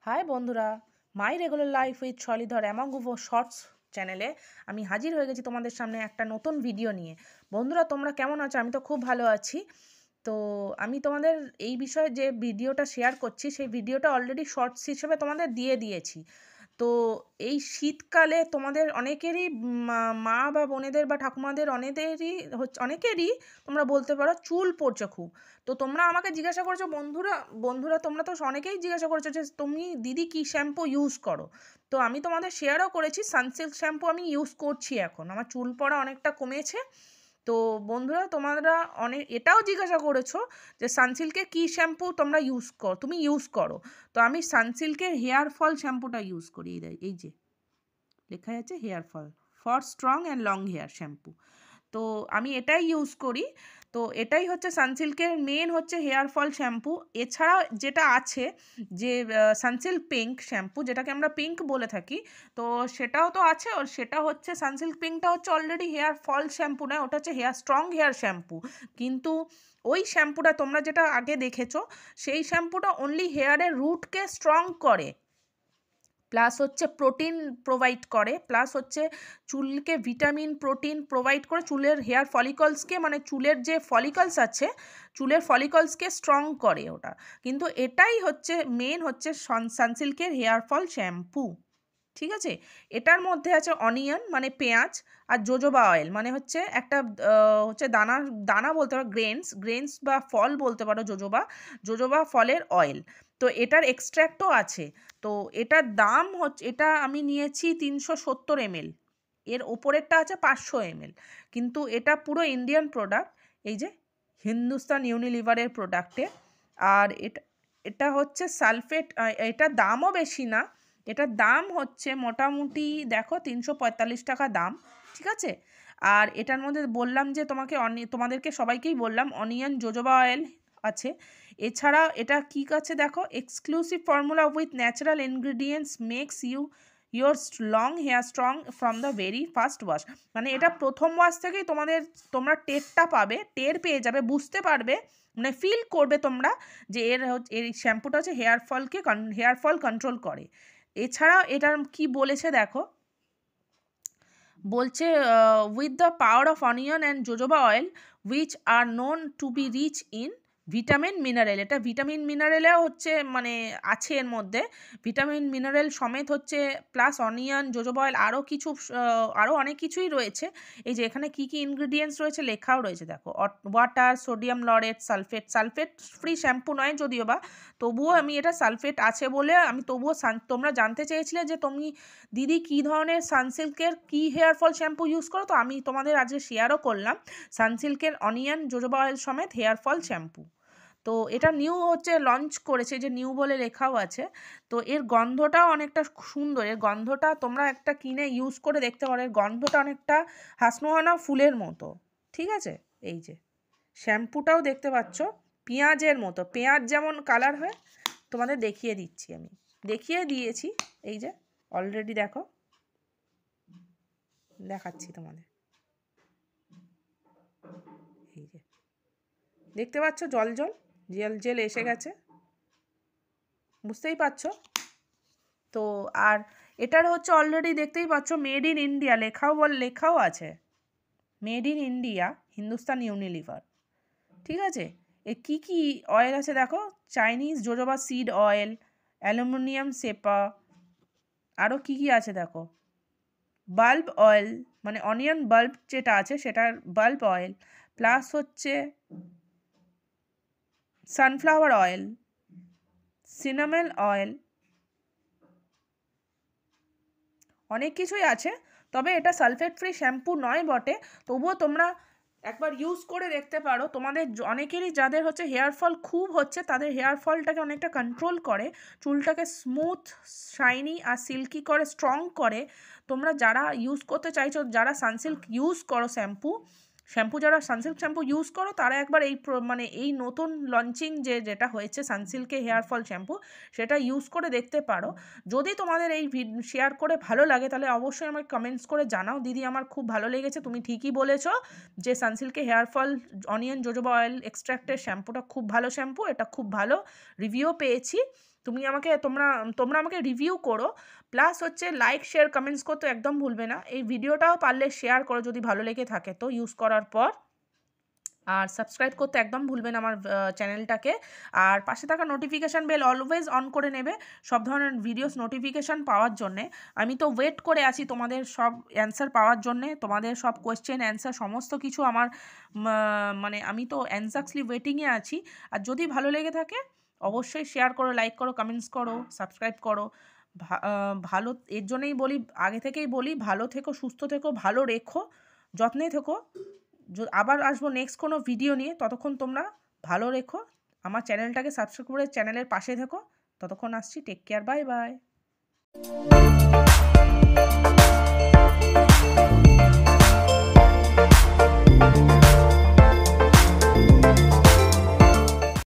High বন্ধুরা, মাই regular life with শলিধর অ্যামাগুভো shorts চ্যানেলে আমি হাজির হয়ে গেছি তোমাদের সামনে একটা নতুন ভিডিও নিয়ে। বন্ধুরা, তোমরা কেমন আছো? আমি তো খুব ভালো আছি। তো আমি তোমাদের এই বিষয়ে যে ভিডিওটা শেয়ার করছি সেই ভিডিওটা অলরেডি শর্টস হিসেবে তোমাদের দিয়ে দিয়েছি। তো এই শীতকালে তোমাদের অনেকেরই মা বা বোনেদের বা ঠাকুমাদের অনেকেরই তোমরা বলতে পারো চুল পড়ছে খুব। তো তোমরা আমাকে জিজ্ঞাসা করেছো, বন্ধুরা বন্ধুরা তোমরা তো অনেকেই জিজ্ঞাসা করেছো যে তুমি দিদি কি শ্যাম্পু ইউজ করো। তো আমি তোমাদের শেয়ারও করেছি, সানসিল্ক শ্যাম্পু আমি ইউজ করছি। এখন আমার চুল পড়া অনেকটা কমেছে। তো বন্ধুরা, তোমরা এটাও জিজ্ঞাসা করেছো যে সানসিল্কের কী শ্যাম্পু তুমি ইউজ করো। তো আমি সানসিল্কের হেয়ার ফল শ্যাম্পুটা ইউজ করি। এই যে লেখা আছে hair fall for strong and long hair shampoo. তো আমি এটাই ইউজ করি। তো এটাই হচ্ছে সানসিল্কের মেন হচ্ছে হেয়ার ফল শ্যাম্পু। এছাড়া যেটা আছে যে সানসিল্ক পিঙ্ক শ্যাম্পু, যেটাকে আমরা পিঙ্ক বলে থাকি, তো সেটাও তো আছে। আর সেটা হচ্ছে সানসিল্ক পিঙ্কটা হচ্ছে অলরেডি হেয়ার ফল শ্যাম্পু নয়, ওটা হচ্ছে হেয়ার স্ট্রং হেয়ার শ্যাম্পু। কিন্তু ওই শ্যাম্পুটা তোমরা যেটা আগে দেখেছো, সেই শ্যাম্পুটা অনলি হেয়ারের রুটকে স্ট্রং করে, প্লাস হচ্ছে প্রোটিন প্রোভাইড করে, প্লাস হচ্ছে চুলকে ভিটামিন প্রোটিন প্রোভাইড করে, চুলের হেয়ার ফলিকলসকে, মানে চুলের যে ফলিকলস আছে চুলের ফলিকলসকে স্ট্রং করে ওটা। কিন্তু এটাই হচ্ছে মেন হচ্ছে সানসিল্কের হেয়ার ফল শ্যাম্পু। ঠিক আছে। এটার মধ্যে আছে অনিয়ন মানে পেঁয়াজ, আর জোজোবা অয়েল মানে হচ্ছে একটা হচ্ছে দানা দানা বলতে পারো, গ্রেনস বা ফল বলতে পারো, জোজোবা জোজোবা ফলের অয়েল। তো এটার এক্সট্র্যাক্টও আছে। তো এটার দাম হচ্ছে, এটা আমি নিয়েছি 370 ml, এর ওপরেরটা আছে 500 ml। কিন্তু এটা পুরো ইন্ডিয়ান প্রোডাক্ট, এই যে হিন্দুস্তান ইউনিলিভারের প্রোডাক্টে। আর এটা এটা হচ্ছে সালফেট, এটার দামও বেশি না। এটার দাম হচ্ছে মোটামুটি দেখো 345 টাকা দাম। ঠিক আছে। আর এটার মধ্যে বললাম যে তোমাদেরকে সবাইকেই বললাম অনিয়ন জোজোবা অয়েল আছে। এছাড়া এটা কী আছে দেখো, exclusive formula with natural ingredients makes your long hair strong from the very first wash. মানে এটা প্রথম ওয়াশ থেকেই তোমরা টের পেয়ে যাবে, বুঝতে পারবে, মানে ফিল করবে তোমরা যে এই শ্যাম্পুটা হচ্ছে হেয়ার ফল কন্ট্রোল করে। এছাড়া এটার কি বলেছে দেখো, বলছে with the power of onion and jojoba oil which are known to be rich in vitamin mineral. এটা ভিটামিন মিনারেলেও হচ্ছে মানে আছে এর মধ্যে, ভিটামিন মিনারেল সমেত হচ্ছে, প্লাস অনিয়ন জোজোবা অয়েল আরও অনেক কিছুই রয়েছে। এই যে এখানে কি কি ইনগ্রিডিয়েন্টস রয়েছে লেখাও রয়েছে দেখো, water, sodium laureate, sulphate free shampoo নয় যদিও বা, তবুও আমি এটা সালফেট আছে বলে আমি তবুও তোমরা জানতে চেয়েছিলে যে তুমি দিদি কী ধরনের সানসিল্কের কী হেয়ার ফল শ্যাম্পু ইউজ করো, তো আমি তোমাদের আজকে শেয়ারও করলাম সানসিল্কের অনিয়ন জোজোবা অয়েল সমেত হেয়ার ফল শ্যাম্পু। তো এটা নিউ হচ্ছে লঞ্চ করেছে, যে নিউ বলে লেখাও আছে। তো এর গন্ধটাও অনেকটা সুন্দর, এর গন্ধটা তোমরা একটা কিনে ইউজ করে দেখতে পারো, এর গন্ধটা অনেকটা হাসনোহানা ফুলের মতো। ঠিক আছে। এই যে শ্যাম্পুটাও দেখতে পাচ্ছ পেঁয়াজের মতো, পেঁয়াজ যেমন কালার হয়, তোমাদের দেখিয়ে দিচ্ছি, আমি দেখিয়ে দিয়েছি। এই যে অলরেডি দেখো, দেখাচ্ছি তোমাদের, এই যে দেখতে পাচ্ছ জল জেল এসে গেছে, বুঝতেই পারছো। তো আর এটার হচ্ছে অলরেডি দেখতেই পাচ্ছ মেড ইন ইন্ডিয়া লেখাও আছে, made in India Hindustan Unilever. ঠিক আছে। এ কী কী অয়েল আছে দেখো, Chinese jojoba seed oil, aluminium cepa, আরও কী কী আছে দেখো, বাল্ব অয়েল মানে অনিয়ন বাল্ব যেটা আছে সেটার বাল্ব অয়েল, প্লাস হচ্ছে সানফ্লাওয়ার অয়েল, সিনামেল অয়েল, অনেক কিছুই আছে। তবে এটা সালফেট ফ্রি শ্যাম্পু নয় বটে, তবুও তোমরা একবার ইউজ করে দেখতে পারো। তোমাদের অনেকেরই যাদের হচ্ছে হেয়ার ফল খুব হচ্ছে, তাদের হেয়ার ফলটাকে অনেকটা কন্ট্রোল করে, চুলটাকে স্মুথ, শাইনি আর সিল্কি করে, স্ট্রং করে। তোমরা যারা ইউজ করতে চাইছো, যারা সানসিল্ক ইউজ করো যারা সানসিল্ক শ্যাম্পু ইউজ করো, তারা একবার মানে এই নতুন লঞ্চিং যেটা হয়েছে সানসিল্কের হেয়ার ফল শ্যাম্পু, সেটা ইউজ করে দেখতে পারো। যদি তোমাদের এই শেয়ার করে ভালো লাগে তাহলে অবশ্যই আমাকে কমেন্টস করে জানাও, দিদি আমার খুব ভালো লেগেছে, তুমি ঠিকই বলেছো যে সানসিল্কের hair fall onion jojoba oil এক্সট্র্যাক্টের শ্যাম্পুটা খুব ভালো শ্যাম্পু, এটা খুব ভালো রিভিউ পেয়েছি। তোমরা আমাকে রিভিউ করো, প্লাস হচ্ছে লাইক শেয়ার কমেন্টস করতে একদম ভুলবে না। এই ভিডিওটাও পারলে শেয়ার করো যদি ভালো লেগে থাকে তো ইউজ করার পর। আর সাবস্ক্রাইব করতে একদম ভুলবেন আমার চ্যানেলটাকে। আর পাশে থাকা নোটিফিকেশান বেল অলওয়েজ অন করে নেবে সব ধরনের ভিডিওস নোটিফিকেশান পাওয়ার জন্যে। আমি তো ওয়েট করে আছি তোমাদের সব অ্যান্সার পাওয়ার জন্যে, তোমাদের সব কোয়েশ্চেন অ্যান্সার সমস্ত কিছু আমার মানে আমি তো অ্যানজাক্সলি ওয়েটিংয়ে আছি। আর যদি ভালো লেগে থাকে অবশ্যই শেয়ার করো, লাইক করো, কমেন্টস করো, সাবস্ক্রাইব করো। ভালো এর জন্যই বলি, আগে থেকেই বলি, ভালো থেকো, সুস্থ থেকো, ভালো রেখো, যত্নে থেকো। আবার আসবো নেক্সট কোনো ভিডিও নিয়ে, ততক্ষণ তোমরা ভালো রেখো, আমার চ্যানেলটাকে সাবস্ক্রাইব করে চ্যানেলের পাশে থেকো। ততক্ষণ আসছি, টেক কেয়ার, বাই বাই।